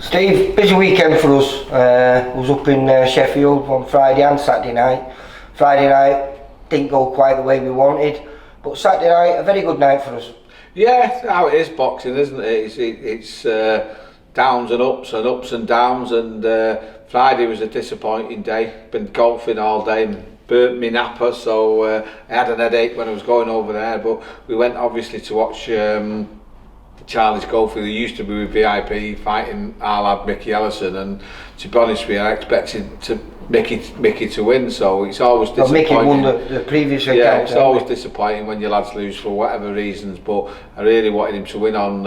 Steve, busy weekend for us. Was up in Sheffield on Friday and Saturday night. Friday night didn't go quite the way we wanted, but Saturday night a very good night for us. Yeah, how it is boxing, isn't it? It's downs and ups and downs, and Friday was a disappointing day. Been golfing all day and burnt me napper, so I had an headache when I was going over there, but we went obviously to watch Charlie's golfer, who used to be with VIP, fighting our lad Mickey Ellison, and to be honest with you, I expected Mickey to win, so it's always disappointing. Mickey won the previous account. Yeah, it's always disappointing when your lads lose for whatever reasons, but I really wanted him to win on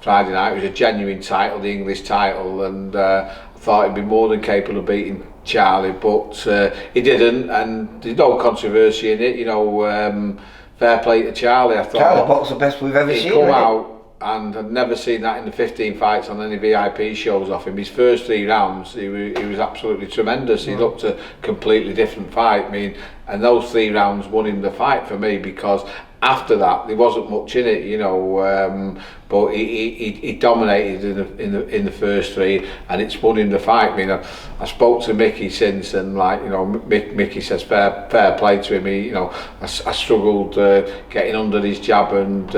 Friday night. It was a genuine title, the English title, and I thought he'd be more than capable of beating Charlie, but he didn't, and there's no controversy in it, you know. Fair play to Charlie. I thought Charlie boxed the best we've ever seen. He come out, and I've never seen that in the 15 fights on any VIP shows off him. His first 3 rounds, he was absolutely tremendous. He looked a completely different fight. I mean, and those 3 rounds won him the fight for me, because after that there wasn't much in it, you know. But he dominated in the first 3, and it's won him the fight. I mean, I spoke to Mickey since, and like, you know, Mickey says fair play to him. You know, I struggled getting under his jab and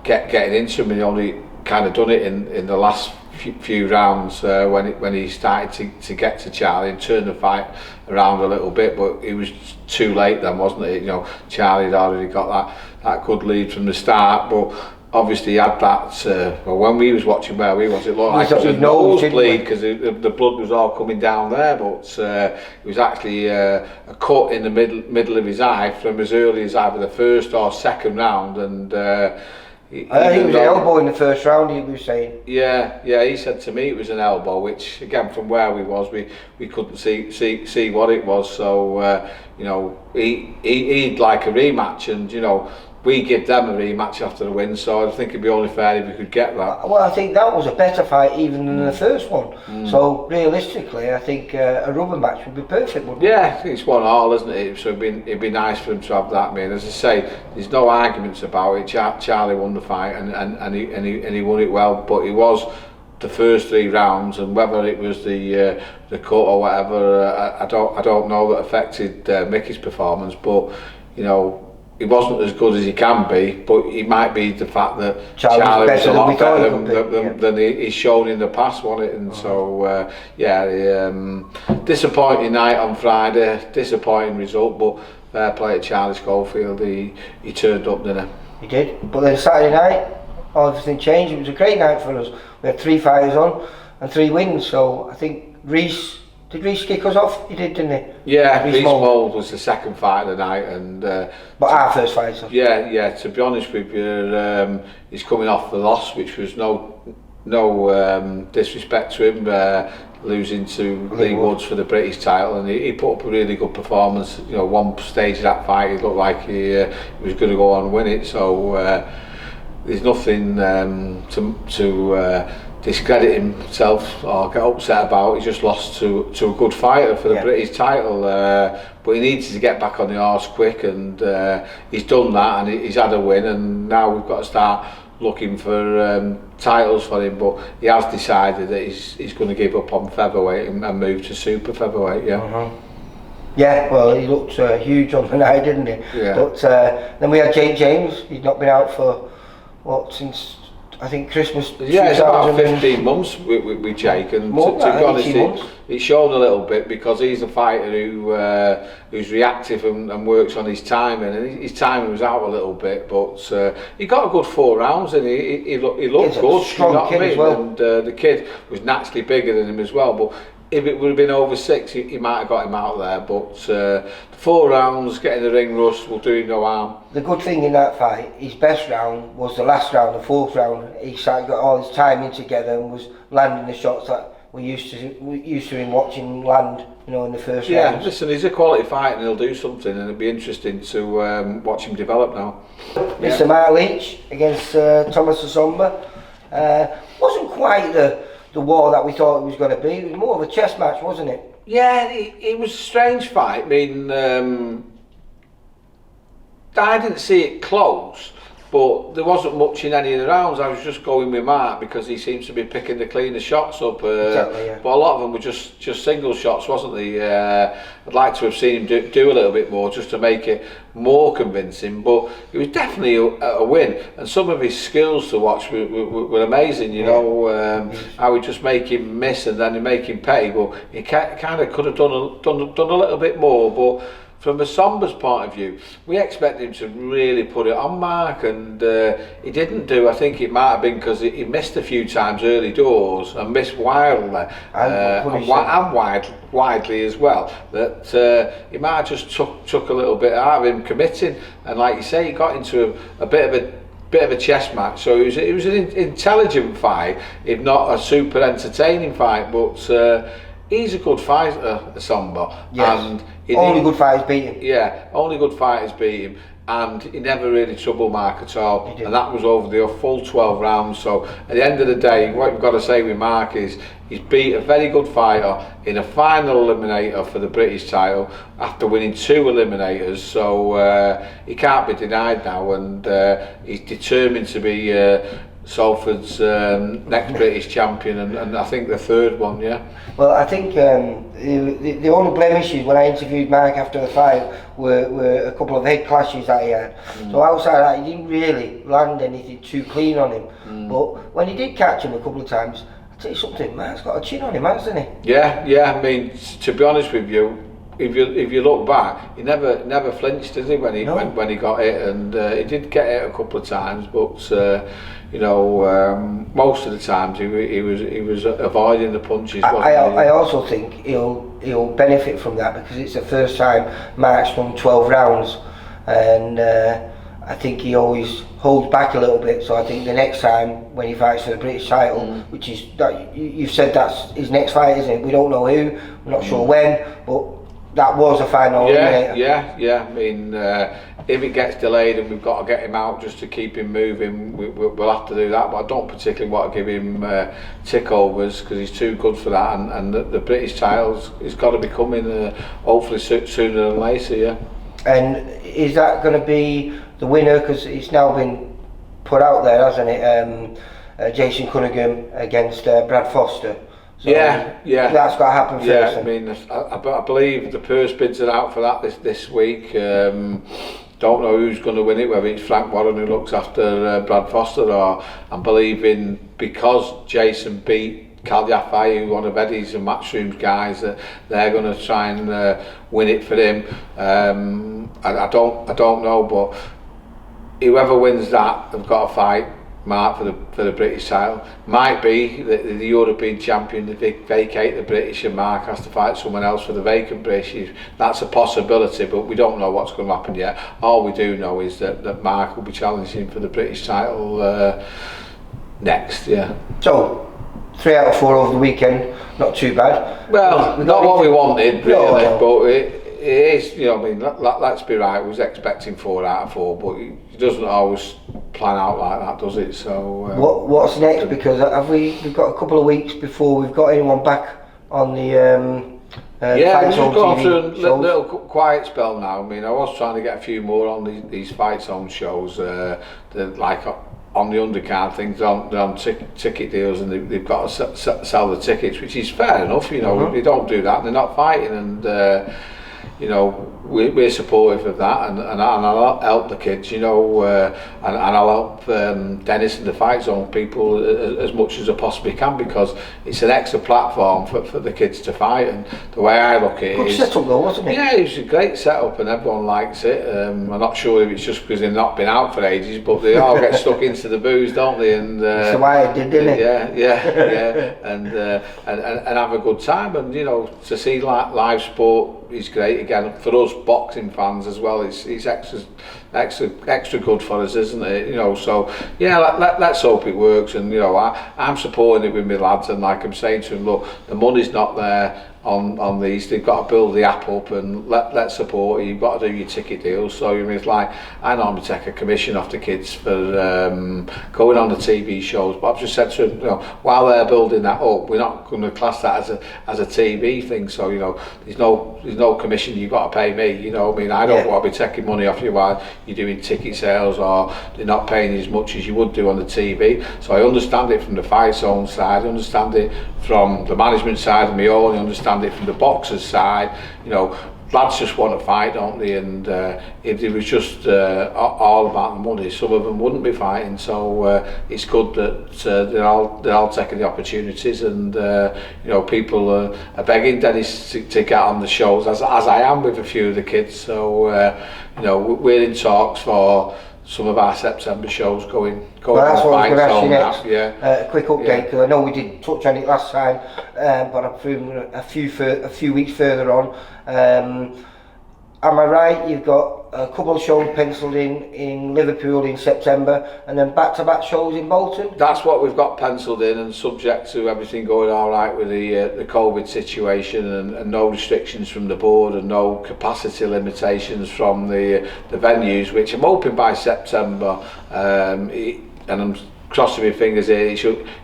getting into him, and he only kind of done it in the last few rounds when he started to get to Charlie and turn the fight around a little bit, but it was too late then, wasn't it? You know, Charlie had already got that good lead from the start, but obviously he had that, well, when we was watching where we was, it looked like it was a nosebleed because the blood was all coming down there, but it was actually a cut in the middle of his eye from as early as either the first or second round, and I think it was an elbow in the first round, he was saying. Yeah, he said to me it was an elbow, which again from where we was, we couldn't see what it was, so you know, he'd like a rematch, and you know, we give them a rematch after the win, so I think it'd be only fair if we could get that. Well, I think that was a better fight even than the first one. So realistically, I think a rubber match would be perfect, wouldn't it? Yeah, it's 1-1, isn't it? So it'd be nice for him to have that. I mean, as I say, there's no arguments about it. Charlie won the fight, and he won it well, but it was the first 3 rounds, and whether it was the cut or whatever, I don't know, that affected Mickey's performance, but you know, he wasn't as good as he can be, but it might be the fact that Charlie was a lot better than he's shown in the past, wasn't it? And so, disappointing night on Friday, disappointing result, but fair play to Charlie Schofield, he turned up, didn't he? He did, but then Saturday night, everything changed. It was a great night for us. We had 3 fighters on and 3 wins, so I think did Reece kick us off? He did, didn't he? Yeah, Reece Mould was the second fight of the night, and but our first fight. So. Yeah. To be honest with you, he's coming off the loss, which was no disrespect to him, losing to Lee Woods for the British title, and he put up a really good performance. You know, one stage of that fight, he looked like he was going to go on and win it. So there's nothing to discredit himself or get upset about. He just lost to a good fighter for the British title, but he needs to get back on the horse quick, and he's done that, and he's had a win, and now we've got to start looking for titles for him, but he has decided that he's going to give up on featherweight and move to super featherweight. Yeah, well, he looked huge on the night, didn't he? Yeah. But then we had Jake James. He'd not been out for since I think Christmas. Yeah, it's about 15 months with Jake, and to be honest, it showed a little bit, because he's a fighter who's reactive and works on his timing, and his timing was out a little bit, but he got a good 4 rounds, and he looked good. Strong kid as well. And the kid was naturally bigger than him as well, but if it would have been over 6, he might have got him out there, but the 4 rounds, getting the ring rust, will do him no harm. The good thing in that fight, his best round was the last round, the 4th round. He got all his timing together and was landing the shots that we used to him watching land, you know, in the first round. Yeah, listen, he's a quality fighter, and he'll do something, and it'll be interesting to watch him develop now. Mr. Mark Leach against Thomas Asomba. Wasn't quite the war that we thought it was going to be. It was more of a chess match, wasn't it? Yeah, it was a strange fight. I mean, I didn't see it close, But there wasn't much in any of the rounds. I was just going with Mark because he seems to be picking the cleaner shots up. Exactly, yeah. But a lot of them were just single shots, wasn't they? I'd like to have seen him do a little bit more just to make it more convincing. But it was definitely a win. And some of his skills to watch were amazing. You know, how he just make him miss and then he make him pay. But he kind of could have done a little bit more. But from a Somber's point of view, we expect him to really put it on Mark, and he didn't do. I think it might have been because he missed a few times early doors and missed wildly, and widely as well. That he might have just took a little bit out of him committing, and like you say, he got into a bit of a chess match. So it was an intelligent fight, if not a super entertaining fight, but. He's a good fighter, Somber. Yes. And only good fighters beat him. Yeah, only good fighters beat him, and he never really troubled Mark at all. And that was over the full 12 rounds. So at the end of the day, what you've got to say with Mark is he's beat a very good fighter in a final eliminator for the British title after winning 2 eliminators. So he can't be denied now, and he's determined to be Salford's next British champion, and I think the 3rd one, yeah. Well, I think the only blemishes when I interviewed Mark after the fight were a couple of head clashes that he had. So outside that, he didn't really land anything too clean on him. But when he did catch him a couple of times, I'll tell you something, Mark's got a chin on him, hasn't he? Yeah. I mean, to be honest with you, if you look back, he never flinched, did he, when he got it, and he did get it a couple of times, but you know, most of the times he was avoiding the punches. I also think he'll benefit from that because it's the first time Mark's won 12 rounds, and I think he always holds back a little bit. So I think the next time when he fights for the British title, which is that you've said that's his next fight, isn't it? We don't know who, we're not sure when, but that was a final eliminator. Yeah. I mean, if it gets delayed and we've got to get him out just to keep him moving, we'll have to do that. But I don't particularly want to give him tick-overs because he's too good for that. And the British titles, it's got to be coming hopefully sooner than later, yeah. And is that going to be the winner? Because it's now been put out there, hasn't it? Jason Cunningham against Brad Foster. So yeah. That's got to happen first. Yeah, I mean, I believe the purse bids are out for that this week. Don't know who's going to win it, whether it's Frank Warren who looks after Brad Foster, or I'm believing because Jason beat Cal Yafai, one of Eddie's and Matchroom's guys, that they're going to try and win it for him. I don't know, but whoever wins that, they've got to fight Mark for the British title. Might be the European champion, they vacate the British and Mark has to fight someone else for the vacant British. That's a possibility, but we don't know what's going to happen yet. All we do know is that Mark will be challenging for the British title next, yeah. So 3 out of 4 over the weekend, not too bad. Well, not what we wanted really, but it is, you know, I mean, let's be right, we was expecting 4 out of 4, but it doesn't always plan out like that, does it? So what's next? Because we've got a couple of weeks before we've got anyone back on the yeah, we've FightZone gone TV through a shows. little quiet spell now. I mean, I was trying to get a few more on these FightZone shows, like on the undercard things, they're on ticket deals, and they've got to sell the tickets, which is fair enough, you know. They don't do that, they're not fighting, and you know, we're supportive of that, and I'll help the kids, you know, and I'll help Dennis and the FightZone people as much as I possibly can, because it's an extra platform for the kids to fight. And the way I look at it Good is, setup though, wasn't it? yeah, it's a great setup and everyone likes it. I'm not sure if it's just because they've not been out for ages, but they all get stuck into the booze, don't they? And that's why I did, didn't it? Yeah, and have a good time, and you know, to see live sport is great. Again, for us boxing fans as well, it's extra good for us, isn't it? You know, so yeah, let's hope it works. And you know, I'm supporting it with my lads, and like I'm saying to them, look, the money's not there on these. They've got to build the app up and let support you. You've got to do your ticket deals. So you mean, it's like I normally take a commission off the kids for going on the TV shows, but I've just said to them, while they're building that up, we're not going to class that as a TV thing. So there's no commission you've got to pay me. I don't want to be taking money off you while you're doing ticket sales, or they're not paying you as much as you would do on the TV. So I understand it from the FightZone side, I understand it from the management side of my own, I understand it from the boxers side. Lads just want to fight, don't they? And if it was just all about the money, some of them wouldn't be fighting. So it's good that they're all taking the opportunities, and people are begging Dennis to get on the shows, as I am with a few of the kids. So we're in talks for some of our September shows going well, that's what I was going to ask you next. Yeah. A quick update, because I know we did touch on it last time, but I'm feeling a few weeks further on. Am I right? You've got a couple of shows penciled in Liverpool in September, and then back-to-back shows in Bolton? That's what we've got penciled in, and subject to everything going all right with the COVID situation, and no restrictions from the board, and no capacity limitations from the venues, which I'm hoping by September, and I'm crossing my fingers here,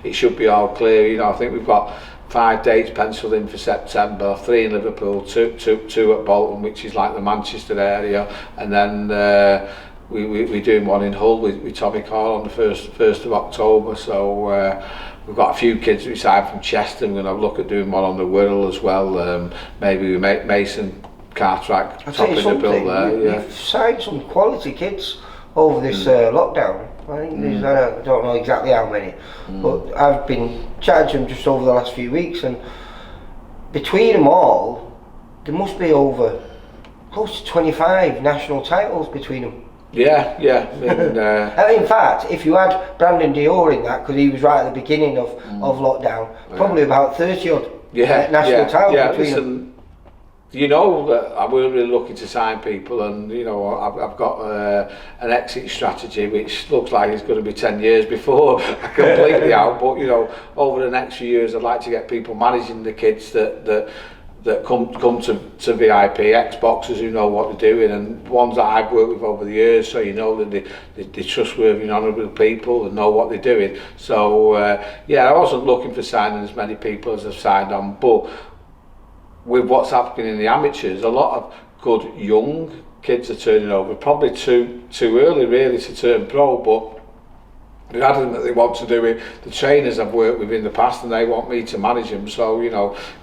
it should be all clear. I think we've got 5 dates penciled in for September, 3 in Liverpool, two at Bolton, which is like the Manchester area, and then we're doing one in Hull with Tommy Carl on the 1st of October. So we've got a few kids beside from Chester. We're going to look at doing one on the Wirral as well. Maybe we make Mason Cartwright topping the bill there. You've signed some quality kids over this lockdown. I think there's, I don't know exactly how many, but I've been chatting to them just over the last few weeks, and between them all, there must be over close to 25 national titles between them. Yeah. In fact, if you had Brandon Dior in that, because he was right at the beginning of lockdown, probably about 30 odd national titles between them. That I weren't really looking to sign people, and I've got an exit strategy which looks like it's going to be 10 years before I completely out. But over the next few years, I'd like to get people managing the kids that come to VIP, ex-boxers who know what they're doing, and ones that I've worked with over the years, so that they're trustworthy and honourable people and know what they're doing. So I wasn't looking for signing as many people as I've signed on, but with what's happening in the amateurs, a lot of good young kids are turning over, probably too early really to turn pro, but they're adamant that they want to do it. The trainers I've worked with in the past, and they want me to manage them, so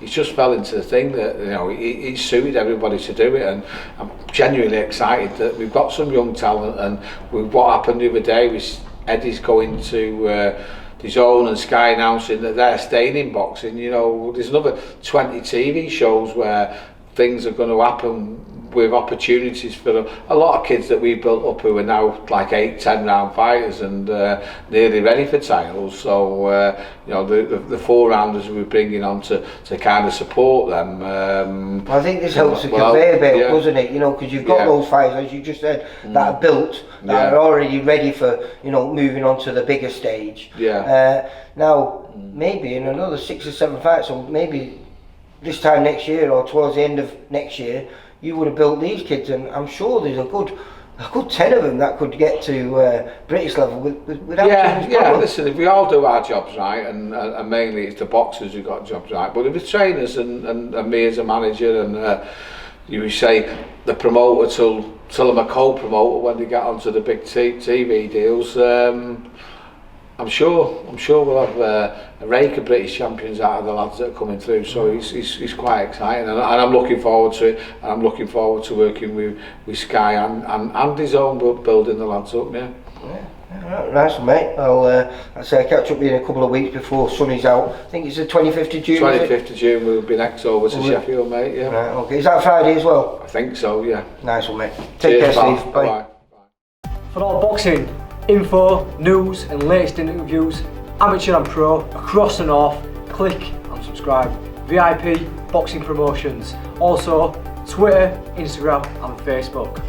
he's just fell into the thing that he suited everybody to do it, and I'm genuinely excited that we've got some young talent. And with what happened the other day with Eddie's going to DAZN and Sky announcing that they're staying in boxing, there's another 20 TV shows where things are going to happen with opportunities for a lot of kids that we've built up who are now like 8-10 round fighters and nearly ready for titles. So the 4-rounders we're bringing on to kind of support them. I think this helps the conveyor belt, doesn't it? Because you've got those fighters, as you just said, that are built, that are already ready for moving on to the bigger stage. Now maybe in another 6 or 7 fights, or maybe this time next year or towards the end of next year, you would have built these kids, and I'm sure there's a good 10 of them that could get to British level without too much problem. Listen, if we all do our jobs right, and mainly it's the boxers who got jobs right, but if it's trainers and me as a manager, and you say the promoter till I'm a co-promoter when they get onto the big TV deals, I'm sure we'll have a rake of British champions out of the lads that are coming through. So it's quite exciting, and I'm looking forward to it. And I'm looking forward to working with Sky and DAZN, building the lads up. Nice one, mate. I'll say I'll catch up with you in a couple of weeks before Sonny's out. I think it's the 25th of June. 25th of June we'll be next over to Sheffield, mate. Yeah. Right, okay. Is that Friday as well? I think so. Yeah. Nice one, mate. Take care, Steve. Bye. For all boxing info, news and latest interviews, amateur and pro, across the north, click and subscribe. VIP Boxing Promotions. Also Twitter, Instagram and Facebook.